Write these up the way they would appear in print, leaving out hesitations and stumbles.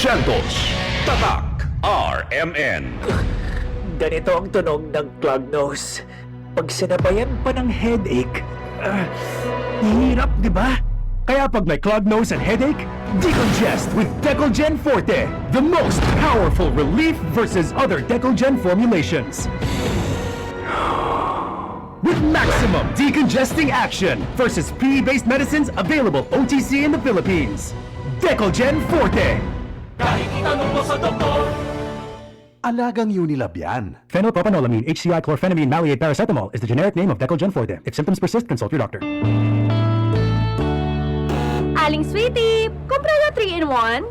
Santos, Tatak, RMN. Ganito ang tunog ng clogged nose. Pag sinabayan pa ng headache, hirap, di ba? Kaya pag may clogged nose and headache, decongest with Decolgen Forte, the most powerful relief versus other Decolgen formulations. With maximum decongesting action versus PE-based medicines available OTC in the Philippines. Decolgen Forte. Kahit itanong mo sa doktor, Alagang Unilab yan. Phenylpropanolamine, HCI, chlorphenamine, maleate, paracetamol is the generic name of Decolgen Forte. If symptoms persist, consult your doctor. Aling Sweetie, kompra na 3-in-1?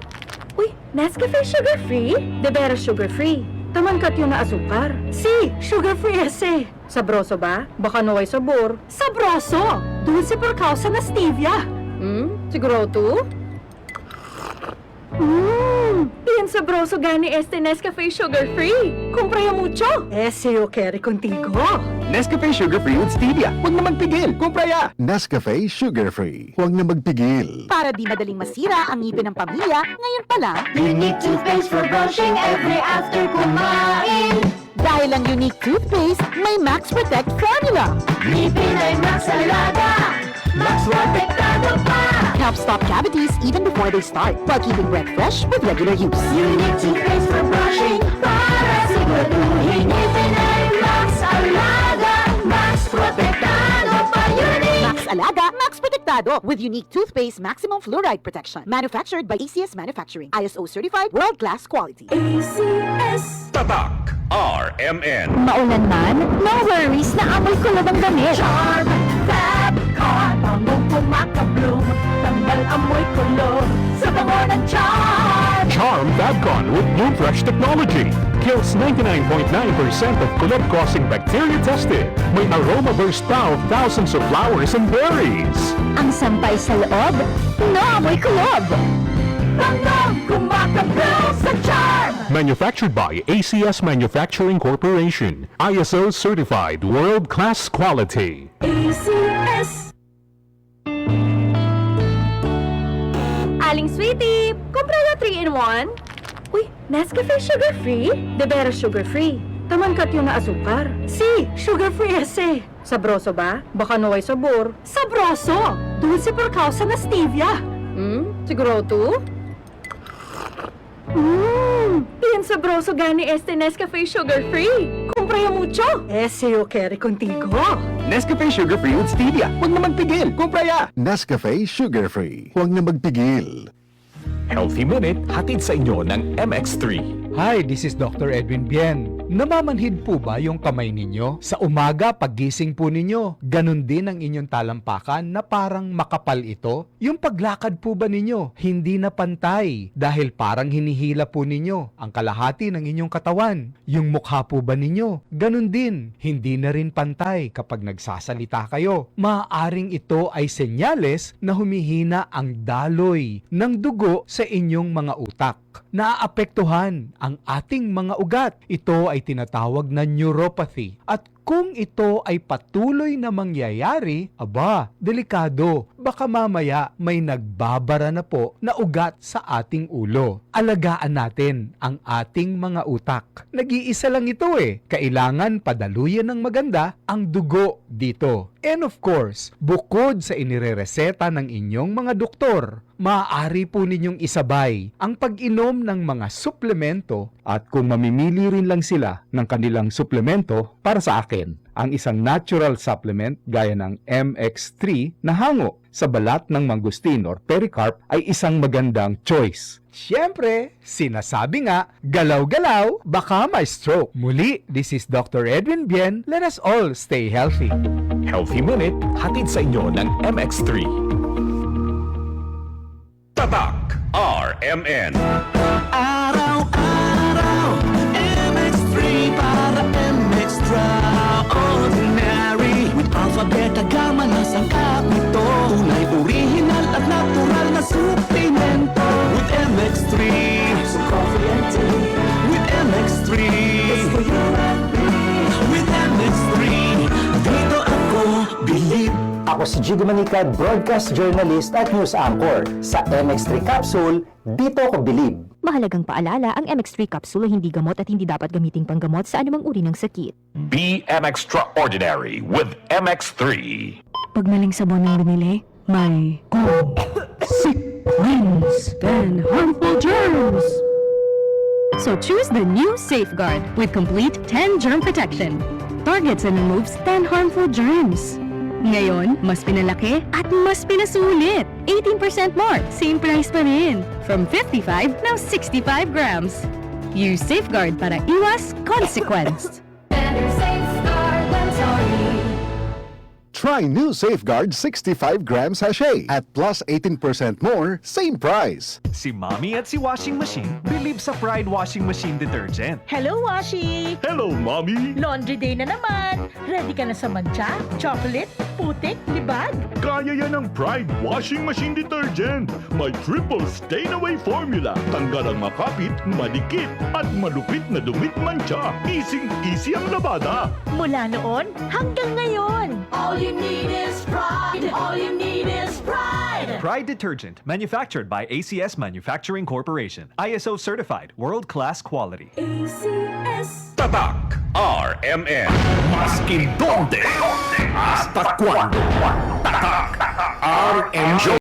Uy, Nescafe sugar-free? De veras sugar-free. Taman yun na asukar. Si, sugar-free ese. Sabroso ba? Baka naway sabor. Sabroso! Dulce por causa na stevia. Siguro to? Bien sabroso gani este Nescafe sugar-free. Compraya mucho. Ese yo quiero contigo. Nescafe Sugar Free with Stevia. Huwag naman pigil. Kumpra ya! Nescafe Sugar Free. Huwag na magpigil. Para di madaling masira ang ngipin ng pamilya, ngayon pa lang, Unique toothpaste for brushing every after kumain. dahil ang unique toothpaste, may Max Protect formula. Ngipin ay Max Alaga, Max Protektado pa. Helps stop cavities even before they start, while keeping breath fresh with regular use. Unique toothpaste for brushing para siguraduhin ngipin ay Max Alaga, Max Protektado pa. Unique. Max Alaga, Max Protectado with unique toothpaste maximum fluoride protection. Manufactured by ACS Manufacturing. ISO certified world-class quality. ACS. Tatak, RMN. Maulan man, no worries na amoy kulog ang damit. Charm, Fab, Car, bangong kumakabloom. Tanggal amoy kulog sa bango ng Charm. Charm Fabcon with Bloom Fresh technology. Kills 99.9% of kulog-causing bacteria tested. May aroma burst pa of thousands of flowers and berries. Ang sampay sa loob, no amoy kulog. Bangong kumakabloom sa Charm. Manufactured by ACS Manufacturing Corporation. ISO certified world-class quality. ACS. Aling Sweetie, kompra na 3-in-1? Uy, Nescafe sugar-free? De veras sugar-free. Taman yun na asukar. Si, sugar-free ese. Sabroso ba? Baka naway sabor. Sabroso! Dulce por causa na stevia. Siguro to? Bien sabroso gani este Nescafe sugar-free. Compraya mucho. Ese yo quiero contigo. Nescafe Sugar Free with Stevia. Huwag naman pigil. Kumpra ya! Nescafe Sugar Free. Huwag na magpigil. Healthy Minute, hatid sa inyo ng MX3. Hi, this is Dr. Edwin Bien. Namamanhid po ba yung kamay ninyo? Sa umaga, paggising po ninyo, ganun din ang inyong talampakan na parang makapal ito? Yung paglakad po ba ninyo, hindi na pantay dahil parang hinihila po ninyo ang kalahati ng inyong katawan? Yung mukha po ba ninyo, ganun din, hindi na rin pantay kapag nagsasalita kayo? Maaaring ito ay senyales na humihina ang daloy ng dugo sa inyong mga utak. Naaapektuhan ang ating mga ugat. Ito ay tinatawag na neuropathy. At kung ito ay patuloy na mangyayari, aba, delikado. Baka mamaya may nagbabara na po na ugat sa ating ulo. Alagaan natin ang ating mga utak. Nag-iisa lang ito eh. Kailangan padaluyan ng maganda ang dugo dito. And of course, bukod sa inirereseta ng inyong mga doktor, maaari po ninyong isabay ang pag-inom ng mga suplemento at kung mamimili rin lang sila ng kanilang suplemento para sa akin, ang isang natural supplement gaya ng MX3 na hango sa balat ng mangustin or pericarp ay isang magandang choice. Siyempre, sinasabi nga, galaw-galaw, baka may stroke. Muli, this is Dr. Edwin Bien. Let us all stay healthy. Healthy Minute, hatid sa inyo ng MX3. Tatak, RMN. araw-araw, MX3 para extraordinary. With alpha, beta, gamma na sangkap nito. Tunay, original at natural na suplemento. With MX3, so coffee and tea. With MX3, it's for you and me. With MX3, dito ako believe. Ako si Gigo Manicad, broadcast journalist at news anchor. Sa MX3 Capsule, dito ko believe. Mahalagang paalala, ang MX3 capsule ay hindi gamot at hindi dapat gamiting panggamot sa anumang uri ng sakit. Be an extraordinary with MX3. Pag maling sabon ang binili, may consequence and harmful germs. So choose the new Safeguard with complete 10 germ protection. Targets and removes 10 harmful germs. Ngayon, mas pinalaki at mas pinasulit. 18% more, same price pa rin. From 55, now 65 grams. Use Safeguard para iwas consequence. Better safeguard than sorry. Try new Safeguard 65 gram sachet at plus 18% more, same price. Si Mommy at si Washing Machine believe sa Pride Washing Machine Detergent. Hello, Washi! Hello, Mommy! Laundry day na naman! Ready ka na sa mancha, chocolate, putik, libag? Kaya yan ang Pride Washing Machine Detergent. May triple stain-away formula. Tanggal ang makapit, madikit, at malupit na dumit mancha. Easy ang labada. Mula noon hanggang ngayon. All you need is pride. All you need is pride. Pride Detergent, manufactured by ACS Manufacturing Corporation. ISO certified, world-class quality. ACS. Tatak RMN. Maskin donde, hasta cuando. Tatak RMN.